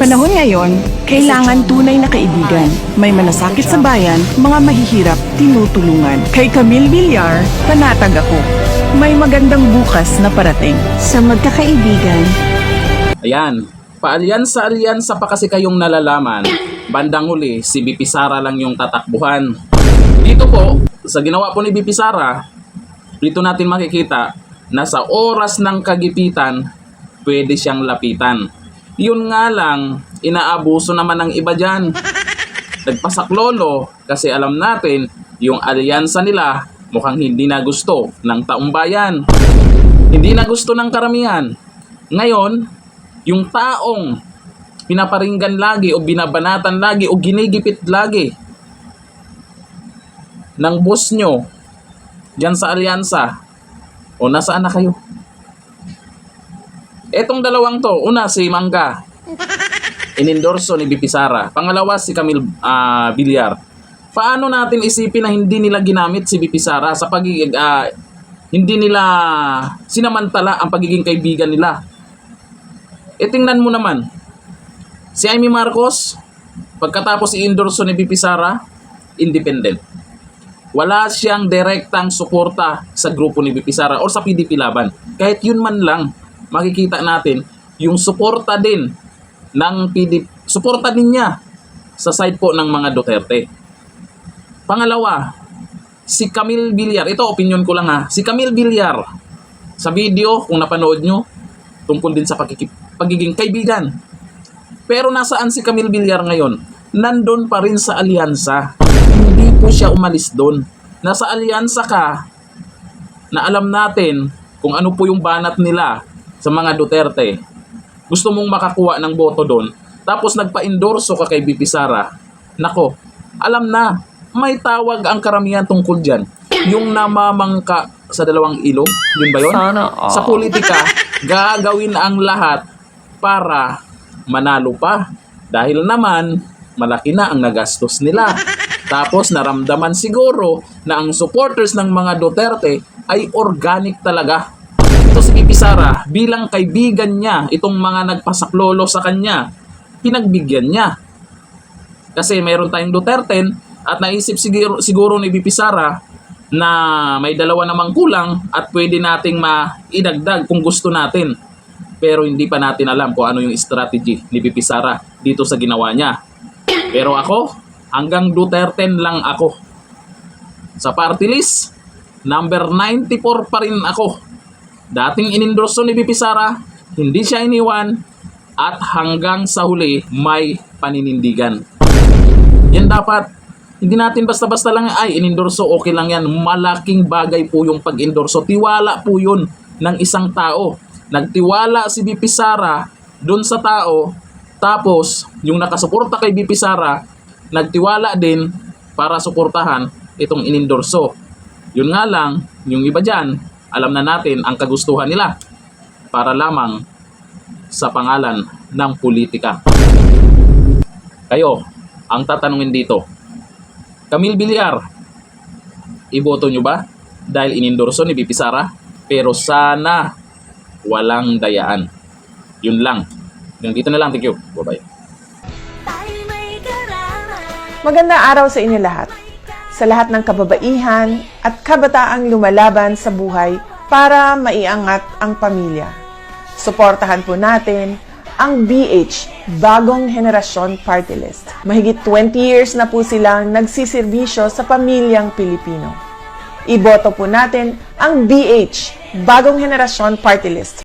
panahon ngayon, kailangan tunay na kaibigan. May manasakit sa bayan, mga mahihirap, tinutulungan. Kay Camille Villar, panatag ako. May magandang bukas na parating. Sa magkakaibigan, Ayan, paalyansa-alyansa pa kasi kayong nalalaman. Bandang huli, si BP Sara lang yung tatakbuhan. Dito po, sa ginawa po ni BP Sara, dito natin makikita na sa oras ng kagipitan, pwede siyang lapitan. Yun nga lang, inaabuso naman ng iba dyan. Nagpasaklolo kasi alam natin yung alyansa nila mukhang hindi na gusto ng taong bayan. Hindi na gusto ng karamihan. Ngayon, yung taong pinaparinggan lagi o binabanatan lagi o ginigipit lagi ng boss nyo dyan sa alyansa, o nasaan na kayo? Etong dalawang to, una si Mangga, inendorso ni BP Sara. Pangalawa si Camille Villar. Paano natin isipin na hindi nila ginamit si BP Sara sa pagiging hindi nila sinamantala ang pagiging kaibigan nila? E tingnan mo naman, si Amy Marcos, pagkatapos i-endorso ni BP Sara, independent. Wala siyang direktang suporta sa grupo ni BP Sara o sa PDP Laban. Kahit yun man lang, makikita natin yung suporta din ng PDP, suporta din niya sa side po ng mga Duterte. Pangalawa, si Camille Villar. Ito, opinion ko lang ha. Si Camille Villar, sa video, kung napanood nyo, tungkol din sa pagiging kaibigan. Pero nasaan si Camille Villar ngayon? Nandun pa rin sa alyansa. Hindi po siya umalis doon. Nasa alyansa ka na alam natin kung ano po yung banat nila sa mga Duterte. Gusto mong makakuha ng boto doon, tapos nagpa-endorso ka kay BP Sara. Nako, alam na, may tawag ang karamihan tungkol dyan. Yung namamangka sa dalawang ilog, yun ba yun? Sa politika, gagawin ang lahat para manalo pa. Dahil naman, malaki na ang nagastos nila. Tapos naramdaman siguro na ang supporters ng mga Duterte ay organic talaga. Ito si BP Sara, bilang kaibigan niya, itong mga nagpasaklolo sa kanya, pinagbigyan niya. Kasi mayroon tayong Duterte at naisip siguro ni BP Sara na may dalawa namang kulang at pwede nating maidagdag kung gusto natin. Pero hindi pa natin alam kung ano yung strategy ni BP Sara dito sa ginawa niya. Pero ako, hanggang Duterte lang ako. Sa party list, number 94 pa rin ako. Dating inendorso ni BP Sara, hindi siya iniwan, at hanggang sa huli may paninindigan. Yan dapat, hindi natin basta-basta lang ay inendorso, okay lang yan. Malaking bagay po yung pag-endorso. Tiwala po yun ng isang tao. Nagtiwala si BP Sara dun sa tao, tapos yung nakasuporta kay BP Sara, nagtiwala din para suportahan itong inendorso. Yun nga lang, yung iba dyan, alam na natin ang kagustuhan nila para lamang sa pangalan ng politika. Kayo, ang tatanungin dito, Camille Villar, iboto nyo ba dahil inendorso ni BP Sara? Pero sana walang dayaan. Yun lang. Yung dito na lang. Thank you. Bye-bye. Magandang araw sa inyo lahat. Sa lahat ng kababaihan at kabataang lumalaban sa buhay para maiangat ang pamilya. Suportahan po natin ang BH, Bagong Henerasyon Party List. Mahigit 20 years na po silang nagsiservisyo sa pamilyang Pilipino. Iboto po natin ang BH, Bagong Henerasyon Party List.